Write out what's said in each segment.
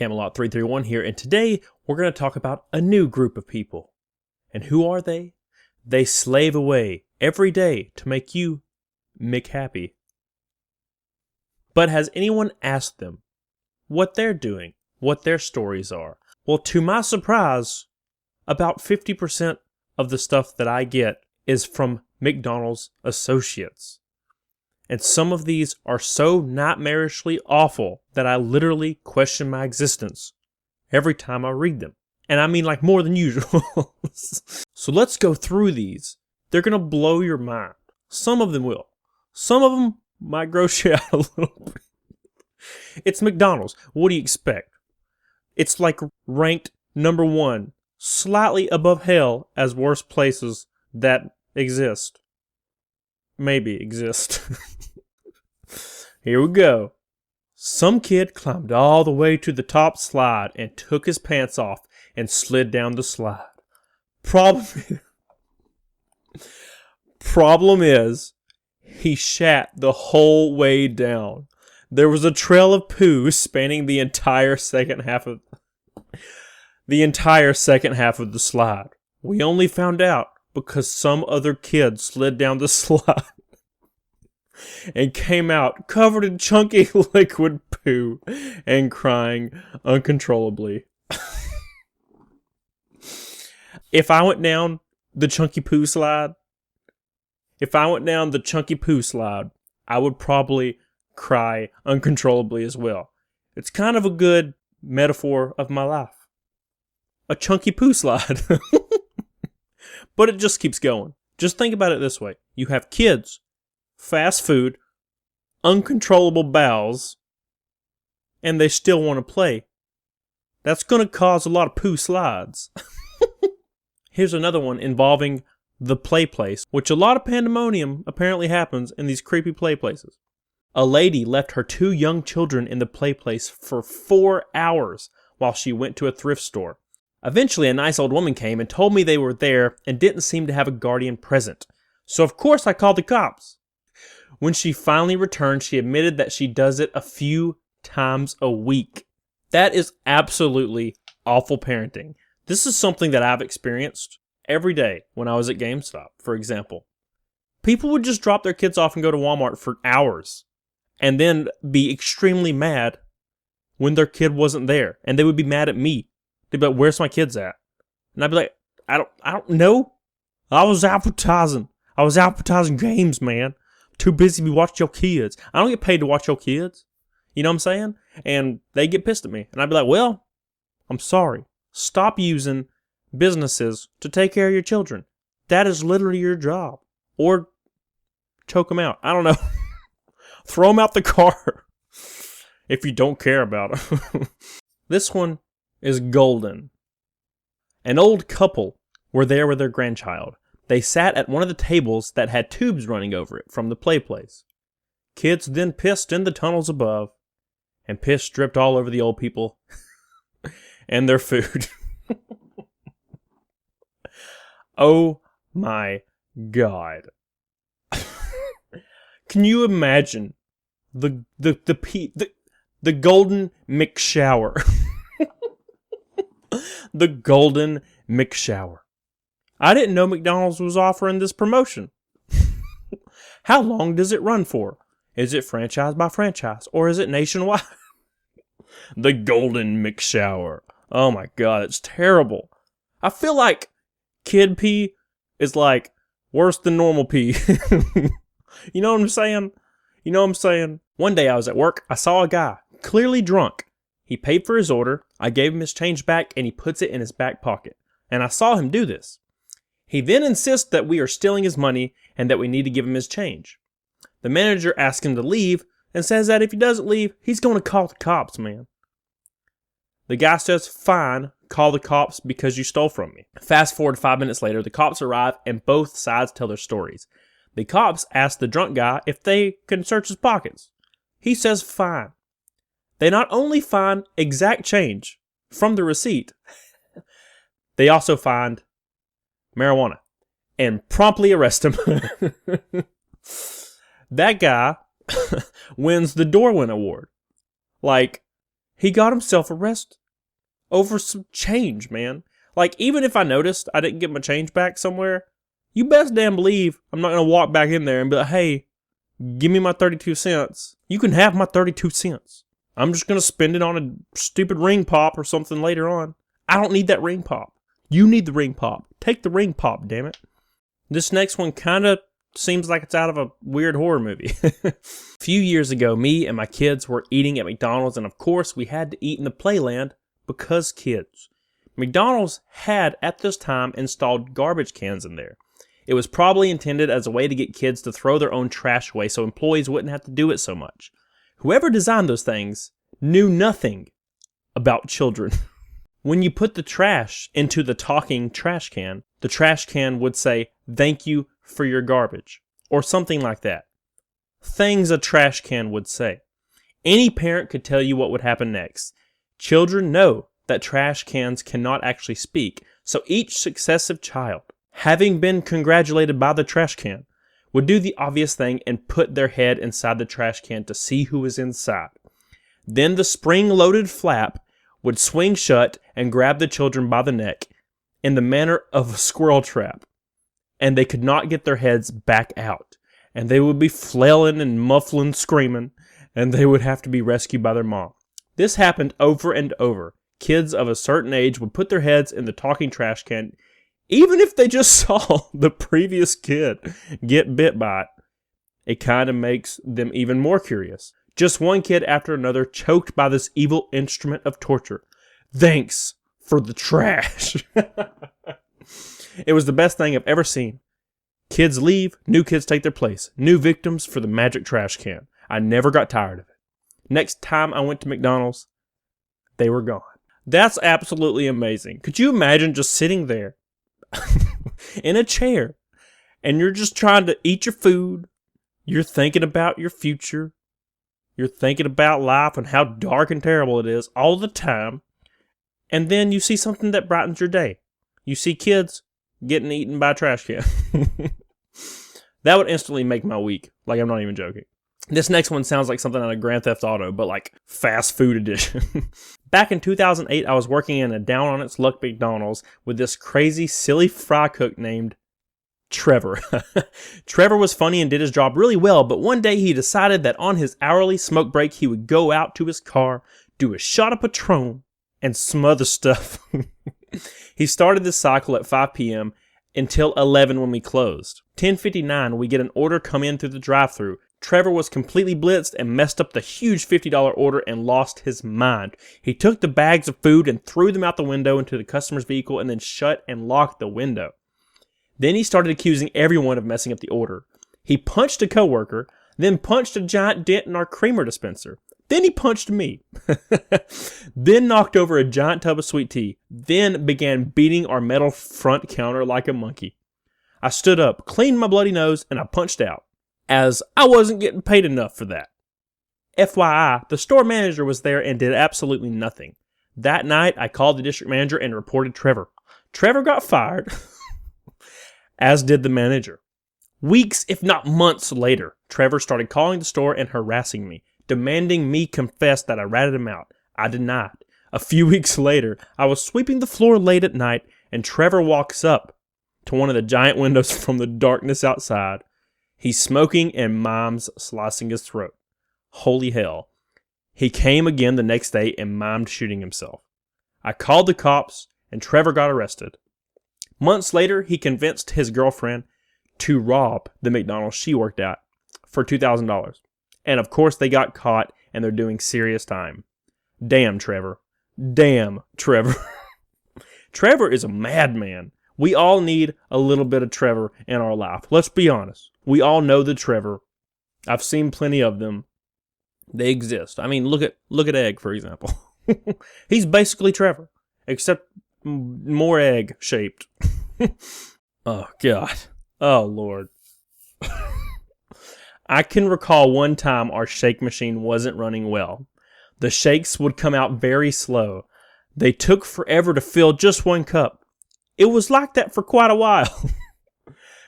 Camelot 331 here, and today we're going to talk about a new group of people. And who are they? They slave away every day to make you happy. But has anyone asked them what they're doing, what their stories are? Well, to my surprise, about 50% of the stuff that I get is from McDonald's associates. And some of these are so nightmarishly awful that I literally question my existence every time I read them. And I mean like more than usual. So let's go through these. They're going to blow your mind. Some of them will. Some of them might gross you out a little bit. It's McDonald's. What do you expect? It's like ranked number 1, slightly above hell as worst places that exist. Maybe exist. Here we go. Some kid climbed all the way to the top slide and took his pants off and slid down the slide. Problem is, he shat the whole way down. There was a trail of poo spanning the entire second half of the slide. We only found out because some other kid slid down the slide and came out covered in chunky liquid poo and crying uncontrollably. If I went down the chunky poo slide, I would probably cry uncontrollably as well. It's kind of a good metaphor of my life. A chunky poo slide. But it just keeps going. Just think about it this way. You have kids, fast food, uncontrollable bowels, and they still want to play. That's going to cause a lot of poo slides. Here's another one involving the play place, which a lot of pandemonium apparently happens in these creepy play places. A lady left her 2 young children in the play place for 4 hours while she went to a thrift store. Eventually, a nice old woman came and told me they were there and didn't seem to have a guardian present. So of course I called the cops. When she finally returned, she admitted that she does it a few times a week. That is absolutely awful parenting. This is something that I've experienced every day when I was at Gamestop, for example. People would just drop their kids off and go to Walmart for hours and then be extremely mad when their kid wasn't there. And they would be mad at me. They'd be like, "Where's my kids at?" And I'd be like, I don't know. I was advertising games, man. Too busy to watch your kids. I don't get paid to watch your kids. You know what I'm saying? And they get pissed at me. And I'd be like, well, I'm sorry. Stop using businesses to take care of your children. That is literally your job. Or choke them out. I don't know. Throw them out the car if you don't care about them. This one is golden. An old couple were there with their grandchild. They sat at one of the tables that had tubes running over it from the play place. Kids then pissed in the tunnels above, and piss dripped all over the old people and their food. Oh my God. Can you imagine the golden McShower? The golden McShower. I didn't know McDonald's was offering this promotion. How long does it run for? Is it franchise by franchise or is it nationwide? The golden McShower. Oh my God, it's terrible. I feel like kid pee is like worse than normal pee. You know what I'm saying? One day I was at work. I saw a guy, clearly drunk. He paid for his order. I gave him his change back and he puts it in his back pocket. And I saw him do this. He then insists that we are stealing his money and that we need to give him his change. The manager asks him to leave and says that if he doesn't leave, he's going to call the cops, man. The guy says, "Fine, call the cops because you stole from me." Fast forward 5 minutes later, the cops arrive and both sides tell their stories. The cops ask the drunk guy if they can search his pockets. He says fine. They not only find exact change from the receipt, they also find marijuana and promptly arrest him. That guy wins the Darwin Award. Like, He got himself arrested over some change, man. Like, even if I noticed I didn't get my change back somewhere, you best damn believe I'm not going to walk back in there and be like, hey, give me my 32 cents. You can have my 32 cents. I'm just going to spend it on a stupid ring pop or something later on. I don't need that ring pop. You need the ring pop. Take the ring pop, damn it. This next one kind of seems like it's out of a weird horror movie. A few years ago, me and my kids were eating at McDonald's, and of course, we had to eat in the playland because kids. McDonald's had, at this time, installed garbage cans in there. It was probably intended as a way to get kids to throw their own trash away so employees wouldn't have to do it so much. Whoever designed those things knew nothing about children. When you put the trash into the talking trash can, the trash can would say, "Thank you for your garbage," or something like that. Things a trash can would say. Any parent could tell you what would happen next. Children know that trash cans cannot actually speak, so each successive child, having been congratulated by the trash can, would do the obvious thing and put their head inside the trash can to see who is inside. Then the spring-loaded flap would swing shut and grab the children by the neck in the manner of a squirrel trap, and they could not get their heads back out, and they would be flailing and muffling, screaming, and they would have to be rescued by their mom. This happened over and over. Kids of a certain age would put their heads in the talking trash can, even if they just saw the previous kid get bit by it. It kind of makes them even more curious. Just one kid after another choked by this evil instrument of torture. Thanks for the trash. It was the best thing I've ever seen. Kids leave, new kids take their place. New victims for the magic trash can. I never got tired of it. Next time I went to McDonald's, they were gone. That's absolutely amazing. Could you imagine just sitting there in a chair and you're just trying to eat your food? You're thinking about your future. You're thinking about life and how dark and terrible it is all the time. And then you see something that brightens your day. You see kids getting eaten by a trash can. That would instantly make my week. Like, I'm not even joking. This next one sounds like something out of Grand Theft Auto, but like fast food edition. Back in 2008, I was working in a down-on-its-luck McDonald's with this crazy, silly fry cook named Trevor. Trevor was funny and did his job really well, but one day he decided that on his hourly smoke break, he would go out to his car, do a shot of Patron, and smother stuff. He started this cycle at 5 p.m. until 11 when we closed. 10:59, we get an order come in through the drive-thru. Trevor was completely blitzed and messed up the huge $50 order and lost his mind. He took the bags of food and threw them out the window into the customer's vehicle and then shut and locked the window. Then he started accusing everyone of messing up the order. He punched a coworker, then punched a giant dent in our creamer dispenser. Then he punched me. Then knocked over a giant tub of sweet tea. Then began beating our metal front counter like a monkey. I stood up, cleaned my bloody nose, and I punched out, as I wasn't getting paid enough for that. FYI, the store manager was there and did absolutely nothing. That night, I called the district manager and reported Trevor. Trevor got fired, as did the manager. Weeks, if not months later, Trevor started calling the store and harassing me, demanding me confess that I ratted him out. I denied. A few weeks later, I was sweeping the floor late at night, and Trevor walks up to one of the giant windows from the darkness outside. He's smoking and Mom's slicing his throat. Holy hell. He came again the next day and mimed shooting himself. I called the cops and Trevor got arrested. Months later, he convinced his girlfriend to rob the McDonald's she worked at for $2,000. And of course they got caught and they're doing serious time. Damn, Trevor. Damn, Trevor. Trevor is a madman. We all need a little bit of Trevor in our life. Let's be honest. We all know the Trevor. I've seen plenty of them. They exist. I mean, look at Egg, for example. He's basically Trevor, except more egg-shaped. Oh, God. Oh, Lord. I can recall one time our shake machine wasn't running well. The shakes would come out very slow. They took forever to fill just one cup. It was like that for quite a while.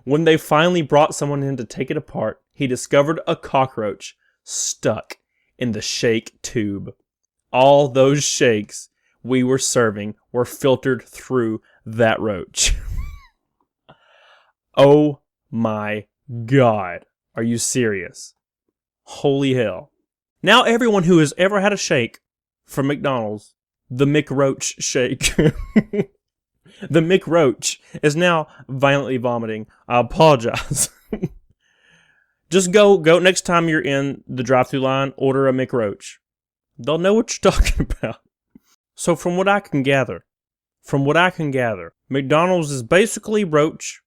When they finally brought someone in to take it apart, he discovered a cockroach stuck in the shake tube. all those shakes we were serving were filtered through that roach. Oh my God. Are you serious? Holy hell. Now everyone who has ever had a shake from McDonald's, the McRoach shake, the McRoach is now violently vomiting. I apologize. Just go next time you're in the drive-thru line, order a McRoach. They'll know what you're talking about. So from what I can gather, McDonald's is basically roach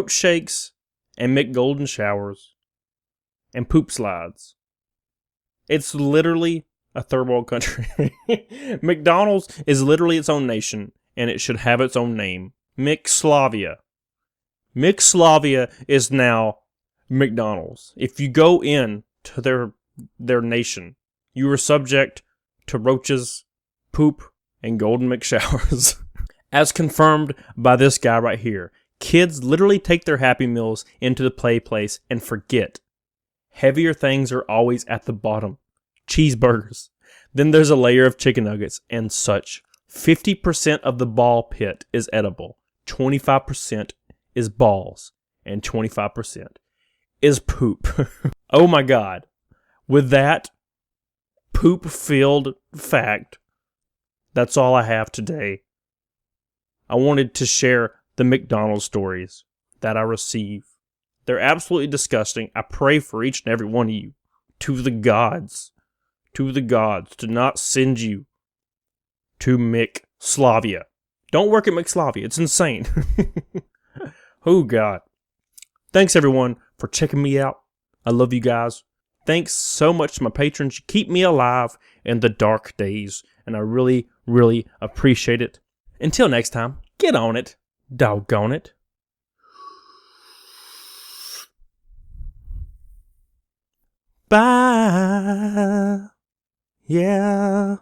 shakes, and McGolden showers, and poop slides. It's literally a third world country. McDonald's is literally its own nation, and it should have its own name. McSlavia. McSlavia is now McDonald's. If you go in to their nation, you are subject to roaches, poop, and golden McShowers. As confirmed by this guy right here. Kids literally take their Happy Meals into the play place and forget. Heavier things are always at the bottom. Cheeseburgers. Then there's a layer of chicken nuggets and such. 50% of the ball pit is edible. 25% is balls. And 25% is poop. Oh my God. With that poop-filled fact, that's all I have today. I wanted to share the McDonald's stories that I receive. They're absolutely disgusting. I pray for each and every one of you to the gods to not send you to McSlavia. Don't work at McSlavia. It's insane. Oh God. Thanks everyone for checking me out. I love you guys. Thanks so much to my patrons. You keep me alive in the dark days, and I really, really appreciate it. Until next time, get on it. Doggone it. Bye. Yeah.